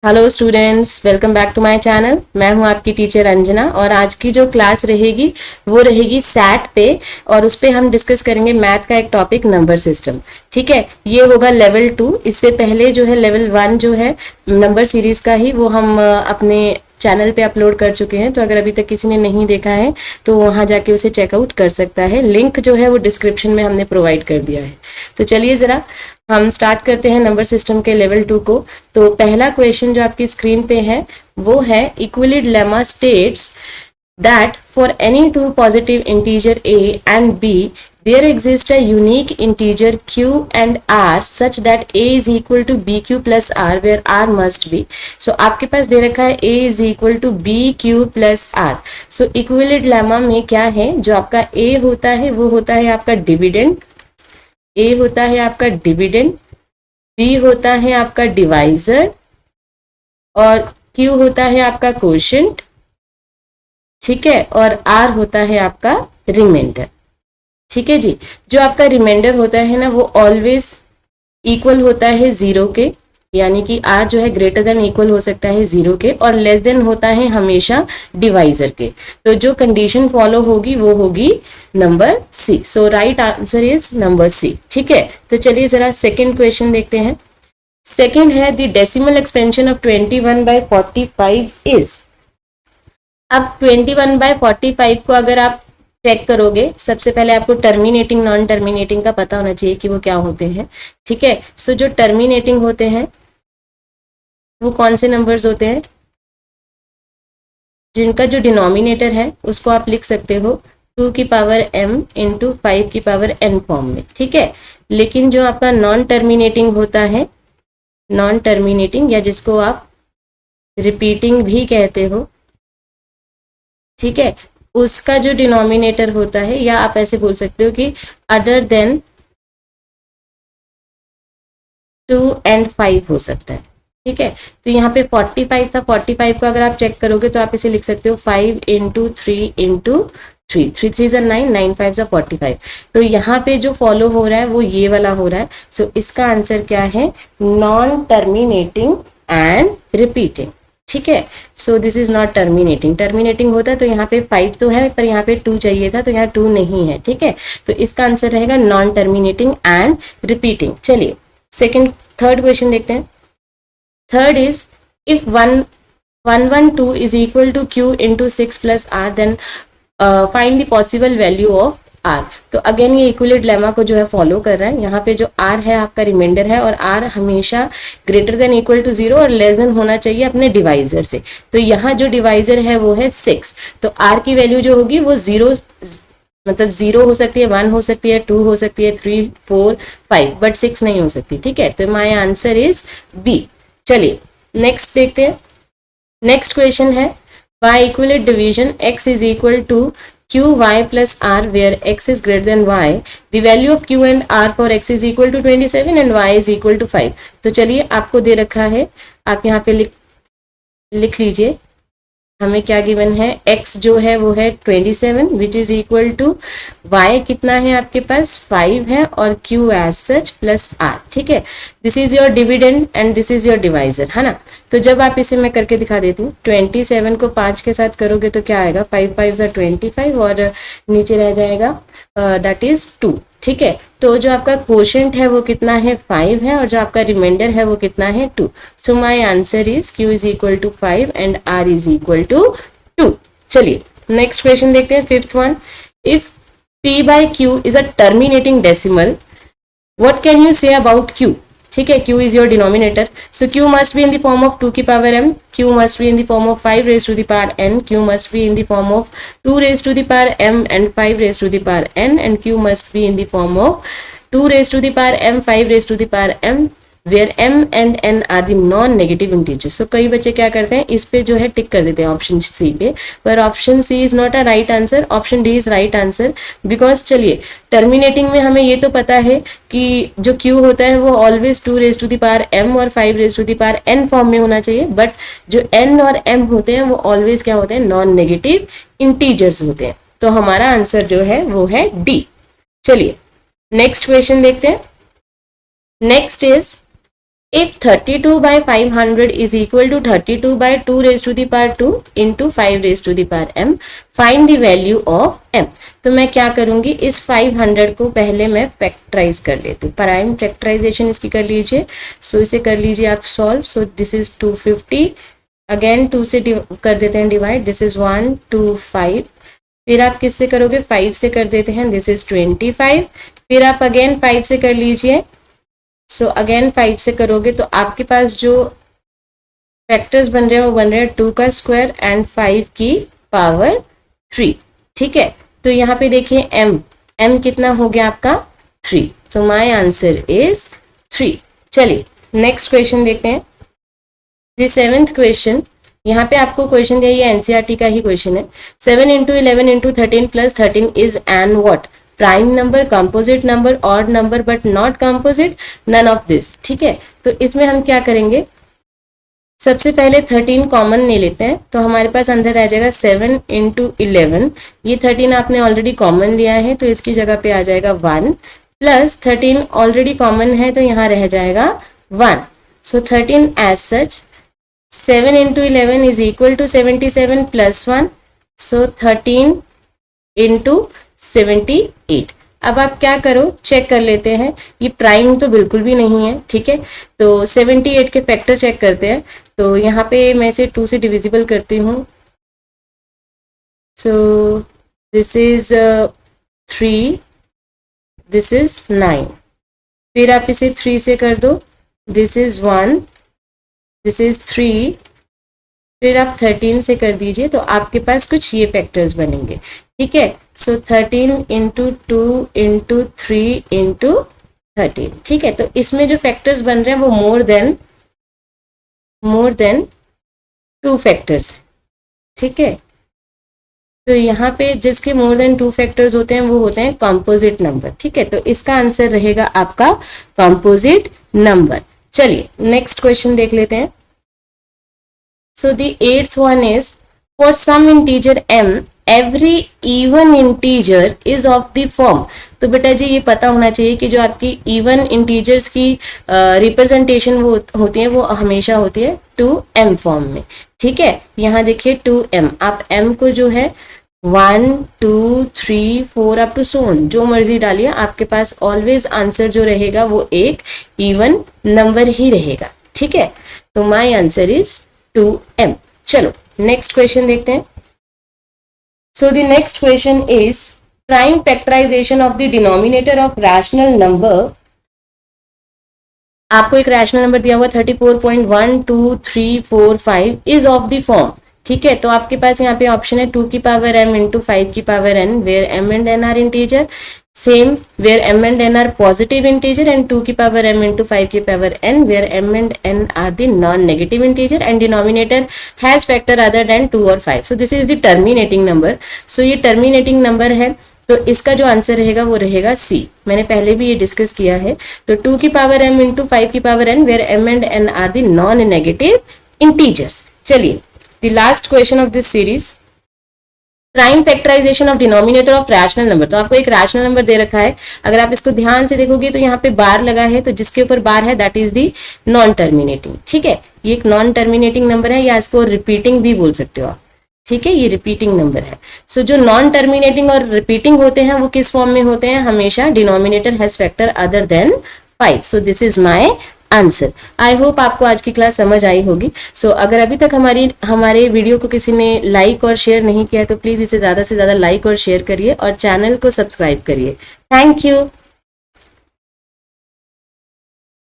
Hello students, welcome back to my channel. मैं हूं आपकी टीचर अंजना और आज की जो क्लास रहेगी वो रहेगी सैट पे और उस पे हम डिस्कस करेंगे मैथ का एक टॉपिक नंबर सिस्टम। ठीक है, ये होगा लेवल 2। इससे पहले जो है लेवल 1 जो है नंबर सीरीज का ही वो हम अपने चैनल पे अपलोड कर चुके हैं। तो अगर अभी तक किसी ने नहीं देखा है तो वहां जाके उसे चेकआउट कर सकता है। लिंक जो है वो डिस्क्रिप्शन में हमने प्रोवाइड कर दिया है। तो चलिए ज़रा हम स्टार्ट करते हैं नंबर सिस्टम के लेवल 2 को। तो पहला क्वेश्चन जो आपकी स्क्रीन पे है वो है Euclid lemma states that for any two positive integer a and b there exists a unique integer q and r such that a is equal to bq plus r where r must be। so आपके पास दे रखा है a is equal to bq plus r। so Euclid lemma में क्या है, जो आपका a होता है वो होता है आपका डिविडेंड, a होता है आपका डिविडेंड, b होता है आपका डिवाइजर और q होता है आपका कोशेंट। ठीक है, और r होता है आपका रिमाइंडर। ठीक है जी, जो आपका रिमाइंडर होता है ना वो ऑलवेज इक्वल होता है 0 के, यानी कि r जो है ग्रेटर देन इक्वल हो सकता है 0 के और लेस देन होता है हमेशा डिवाइजर के। तो जो कंडीशन फॉलो होगी वो होगी number C. So right answer is number C. ठीक है, तो चलिए जरा सेकेंड क्वेश्चन देखते हैं। सेकेंड है the decimal expansion of 21/45 is. अब 21/45 को अगर आप चेक करोगे, सबसे पहले आपको टर्मिनेटिंग नॉन टर्मिनेटिंग का पता होना चाहिए कि वो क्या होते हैं। ठीक है, सो जो टर्मिनेटिंग होते हैं वो कौन से नंबर्स होते हैं, जिनका जो डिनोमिनेटर है उसको आप लिख सकते हो 2 की पावर m इंटू 5 की पावर n फॉर्म में। ठीक है, लेकिन जो आपका नॉन टर्मिनेटिंग होता है, नॉन टर्मिनेटिंग या जिसको आप रिपीटिंग भी कहते हो, ठीक है, उसका जो डिनोमिनेटर होता है, या आप ऐसे बोल सकते हो कि अदर देन 2 and 5 हो सकता है। ठीक है, तो यहाँ पे 45 था, 45 को अगर आप चेक करोगे तो आप इसे लिख सकते हो 5 इंटू 3 इंटू 3, 3 3 9, 9 5 45। तो यहाँ पे जो फॉलो हो रहा है वो ये वाला हो रहा है। सो इसका आंसर क्या है, नॉन टर्मिनेटिंग एंड रिपीटिंग। ठीक है, सो this is not terminating. Terminating होता है तो यहाँ पे 5 तो है पर यहाँ पे 2 चाहिए था, तो यहाँ 2 नहीं है। ठीक है, तो इसका आंसर रहेगा नॉन टर्मिनेटिंग एंड रिपीटिंग। चलिए थर्ड क्वेश्चन देखते हैं। Third is if 112 is equal to q into 6 plus r then find the possible value of r। तो अगेन ये इक्विलिड लेमा को जो है फॉलो कर रहा है। यहाँ पे जो r है आपका रिमाइंडर है और r हमेशा ग्रेटर देन इक्वल टू 0 और लेस देन होना चाहिए अपने डिवाइजर से। तो यहाँ जो डिवाइजर है वो है 6, तो r की वैल्यू जो होगी वो 0 मतलब 0 हो सकती है, 1 हो सकती है, 2 हो सकती है, 3 4 5 बट 6 नहीं हो सकती। ठीक है, तो माय आंसर इज बी। चलिए नेक्स्ट देखते हैं। नेक्स्ट क्वेश्चन है by Euclid division x is equal to q y प्लस r where x is greater than y the value of q and r for x is equal to 27 and y is equal to 5। तो चलिए आपको दे रखा है, आप यहाँ पे लिख लीजिए हमें क्या गिवन है। x जो है वो है 27 which is equal to y कितना है आपके पास 5 है और q as such plus r। ठीक है, this is your dividend and this is your divisor, है ना। तो जब आप इसे मैं करके दिखा देती हूँ, 27 को 5 के साथ करोगे तो क्या आएगा, 5 5 25 और नीचे रह जाएगा दैट इज 2। ठीक है, तो जो आपका कोशेंट है वो कितना है 5 है और जो आपका रिमाइंडर है वो कितना है 2। So my answer is q is equal to 5 and r is equal to 2। चलिए नेक्स्ट क्वेश्चन देखते हैं, fifth one. If p by q is a terminating decimal what can you say about q। ठीक है, q is your denominator, so q must be in the form of 2 की power m, q must be in the form of 5 raised to the power n, q must be in the form of 2 raised to the power m and 5 raised to the power n, and q must be in the form of 2 raised to the power m 5 raised to the power m where m and n are the non negative integers। so कई बच्चे क्या करते हैं, इस पे जो है टिक कर देते हैं ऑप्शन सी पे, पर option C is not a right answer, option D is right answer. Because चलिए टर्मिनेटिंग में हमें ये तो पता है कि जो q होता है वो always 2 raise to the power m और 5 raise to the power n form में होना चाहिए, बट जो n और m होते हैं वो ऑलवेज क्या होते हैं, नॉन नेगेटिव इंटीजर्स होते हैं। तो हमारा आंसर जो है वो है डी। चलिए नेक्स्ट क्वेश्चन देखते हैं। Next is If 32 by 500 is equal to 32 by 2 raised to the power 2 into 5 raised to the power m, find the value of m. तो मैं क्या करूंगी, इस 500 को पहले मैं फैक्टराइज कर लेती हूँ, प्राइम फैक्टराइजेशन इसकी कर लीजिए. सो इसे कर लीजिए आप solve. So this is 250, again 2 से कर देते हैं डिवाइड, दिस इज 1 2 5. फिर आप किससे करोगे, 5 से कर देते हैं, दिस इज 25. फिर आप अगेन 5 से कर लीजिए. सो अगेन 5 से करोगे तो आपके पास जो फैक्टर्स बन रहे हैं वो बन रहे हैं 2 का स्क्वायर एंड 5 की पावर 3. ठीक है, तो यहाँ पे देखिए m कितना हो गया आपका 3. तो माय आंसर इज 3. चलिए नेक्स्ट क्वेश्चन देखते हैं. द 7th क्वेश्चन, यहाँ पे आपको क्वेश्चन दिया, ये एनसीईआरटी का ही क्वेश्चन है. 7 into 11 into 13 plus 13 is an what? Prime number, composite number, odd number but not composite, none of this. ठीक है, तो इसमें हम क्या करेंगे, सबसे पहले 13 कॉमन ले लेते हैं. तो हमारे पास अंदर आ जाएगा 7 into 11. ये 13 आपने ऑलरेडी कॉमन लिया है तो इसकी जगह पे आ जाएगा 1, प्लस 13 ऑलरेडी कॉमन है तो यहाँ रह जाएगा 1. So 13 as such, 7 into 11 is equal to 77 plus 1. So 13 into 78. अब आप क्या करो, चेक कर लेते हैं. ये प्राइम तो बिल्कुल भी नहीं है. ठीक है, तो 78 के फैक्टर चेक करते हैं. तो यहाँ पे मैं इसे 2 से डिविजिबल करती हूँ. सो दिस इज 3, दिस इज 9. फिर आप इसे 3 से कर दो, दिस इज 1, दिस इज 3. फिर आप 13 से कर दीजिए तो आपके पास कुछ ये फैक्टर्स बनेंगे. ठीक है, सो 13 into 2 into 3 into 13. ठीक है, तो इसमें जो फैक्टर्स बन रहे हैं वो मोर देन 2 फैक्टर्स. ठीक है, तो यहाँ पे जिसके मोर देन 2 फैक्टर्स होते हैं वो होते हैं कंपोजिट नंबर. ठीक है, तो इसका आंसर रहेगा आपका कंपोजिट नंबर. चलिए नेक्स्ट क्वेश्चन देख लेते हैं. So the 8th one is, for some integer m, every even integer is of the form. तो बेटा जी ये पता होना चाहिए कि जो आपकी इवन इंटीजर्स की रिप्रेजेंटेशन वो होती है वो हमेशा होती है 2m फॉर्म में. ठीक है, यहाँ देखिए 2m, आप m को जो है 1 2 3 4 अप टू सो ऑन जो मर्जी डालिए, आपके पास ऑलवेज आंसर जो रहेगा वो एक इवन नंबर ही रहेगा. ठीक है, तो माय आंसर इज 2m. चलो नेक्स्ट क्वेश्चन देखते हैं. So the next question is prime factorisation of the denominator of rational number. आपको एक रैशनल नंबर दिया हुआ 34.12345 इज ऑफ द फॉर्म. ठीक है, तो आपके पास यहाँ पे ऑप्शन है 2 की पावर m इंटू 5 की power n, where m and n are integer. Same where m and n are positive integer, and 2 की पावर m इंटू 5 की power n, where m and n are the non negative integer, and denominator has factor other than 2 और 5. So this is the terminating number. सो ये terminating number है तो इसका जो answer रहेगा वो रहेगा सी. मैंने पहले भी ये डिस्कस किया है. तो 2 की पावर m इंटू 5 की power n, where m and n are the non negative integers. चलिए the last question of this series, prime factorisation of denominator of rational number. तो आपको एक रैशनल नंबर दे रखा है, अगर आप इसको ध्यान से देखोगे तो यहाँ पे बार लगा है, तो जिसके ऊपर बार है that is the non terminating. ठीक है, ये एक नॉन टर्मिनेटिंग नंबर है, या इसको रिपीटिंग भी बोल सकते हो आप. ठीक है, ये रिपीटिंग नंबर है. सो जो नॉन टर्मिनेटिंग और रिपीटिंग होते हैं वो किस फॉर्म में होते हैं, हमेशा denominator has factor other then 5. So this is my answer. I hope आपको आज की क्लास समझ आई होगी. सो अगर अभी तक हमारे वीडियो को किसी ने लाइक और शेयर नहीं किया तो प्लीज़ इसे ज़्यादा से ज़्यादा लाइक और शेयर करिए और चैनल को सब्सक्राइब करिए. Thank you.